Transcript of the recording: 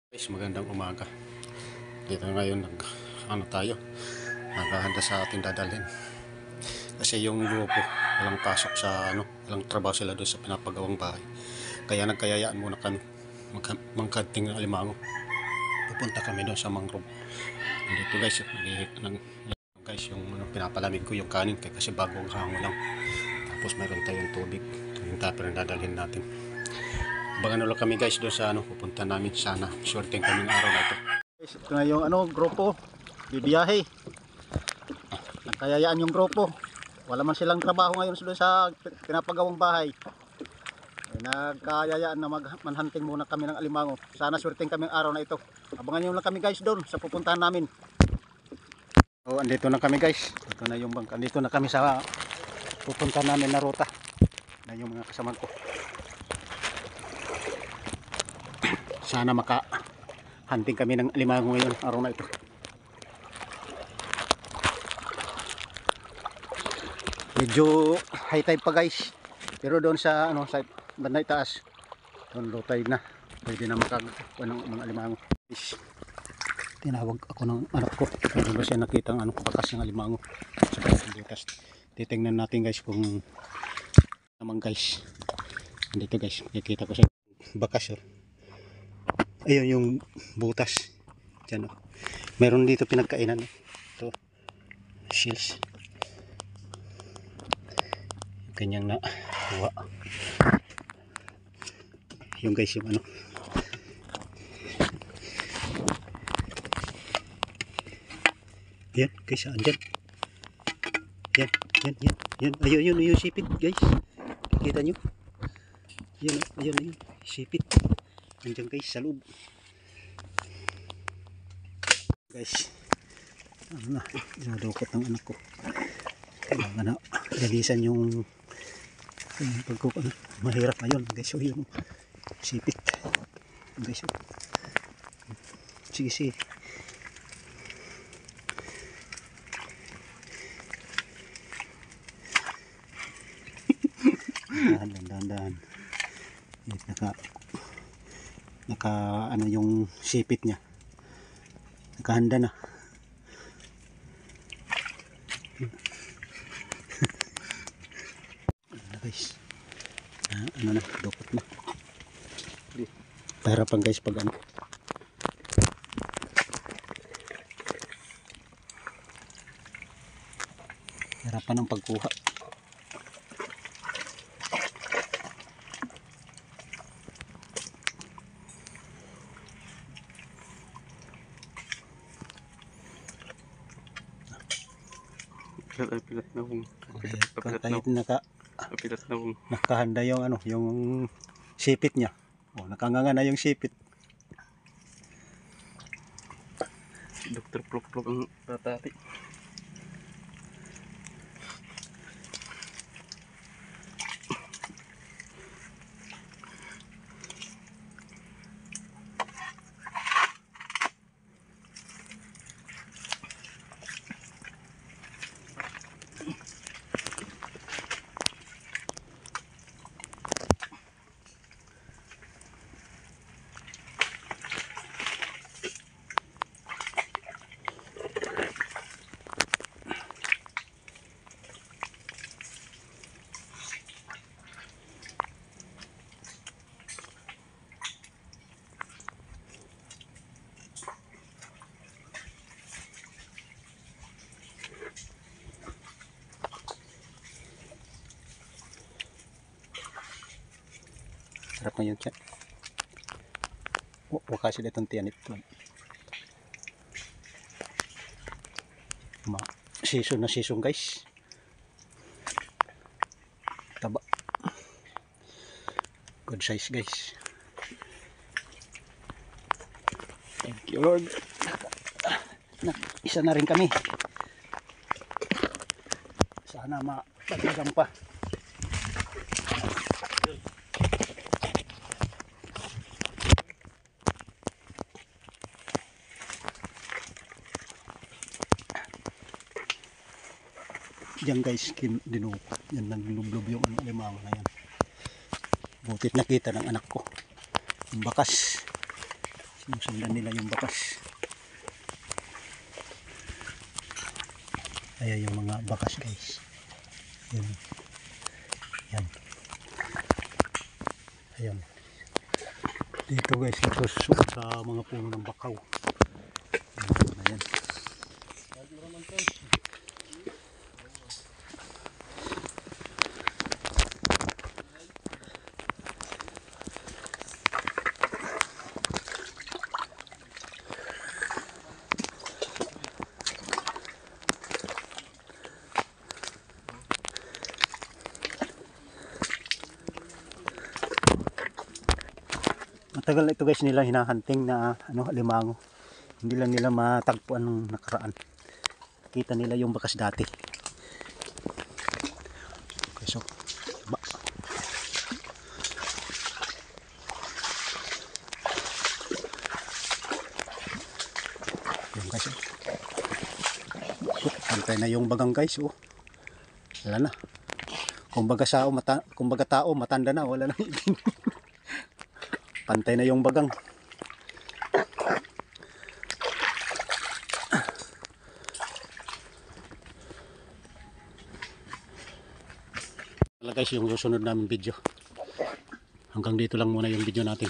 Guys, magandang umaga. Dito ngayon tayo. Naghahanda sa ating dadalhin. Kasi yung grupo walang pasok sa walang trabaho sila doon sa pinapagawang bahay. Kaya nagkayayaan muna kami mangkanting ng alimango. Pupunta kami doon sa mangrove. Dito guys, guys yung pinapalamig ko yung kanin kasi bagong hango lang. Tapos meron tayong tubig. Yung tupper na dadalhin natin. Abangan ulit kami guys doon sa pupunta namin. Sana swerteng kaming araw na ito. Guys, ito na yung grupo bibiyahe. Nagkayayaan yung grupo. Wala man silang trabaho ngayon doon sa pinapagawang bahay. Nagkayayaan na manhunting muna kami ng alimango. Sana swerteng kaming araw na ito. Abangan nyo lang kami guys doon sa pupuntahan namin. So andito na kami guys. Ito na yung bangka. Andito na kami sa pupuntahan namin na ruta. Na yung mga kasama ko. Sana maka-hunting kami ng alimango ngayon araw na ito. Medyo high tide pa guys. Pero doon sa sa bandang itaas, doon low tide na. Pwede na makagawa ng mga alimango. Tinawag ako ng anak ko. Pwede ba siya nakita ng bakas ng alimango sa butas. Titingnan natin guys kung naman guys. Dito guys, nakikita ko sa bakas. Ayun yung butas dyan, meron dito pinagkainan ito shells kanyang na kuha yung guys yung yan guys andyan yan ayun yung sipit guys, kita nyo yan ayun sipit andyan guys sa loob guys. Ano na dinadukot ng anak ko kailangan na lalisan yung pagkukan mahirap ngayon guys. So yung sipit guys, sige dahan naka yung sipit niya nakahanda na. Guys na dukot na harapan guys pag harapan ng pagkuha. Pilat na kung kahit nakahanda yung yung sipit niya. Nakanganga na yung sipit. Dr. Plok ang tatati. Harap mo yung chat. Waka sila itong tiyan ito. Season na season guys. Taba. Good size guys. Thank you Lord. Isa na rin kami. Sana mapagdagang pa. Diyan guys, dinuko. Yan naglublob yung alimango na yan. Butit nakita ng anak ko. Yung bakas. Sinusundan nila yung bakas. Ayan yung mga bakas guys. Ayan. Ayan. Ayan. Dito guys, nagsusunod sa mga puno ng bakaw. Ayan. Matagal ito guys nila hinahunting na alimango. Hindi lang nila matagpuan nung nakaraan. Kita nila yung bakas dati. Okay, so yung guys. Pantay na yung bagang guys. Wala na. Kumbaga tao matanda na, wala na. Pantay na yung bagang. Wala guys yung susunod namin video. Hanggang dito lang muna yung video natin.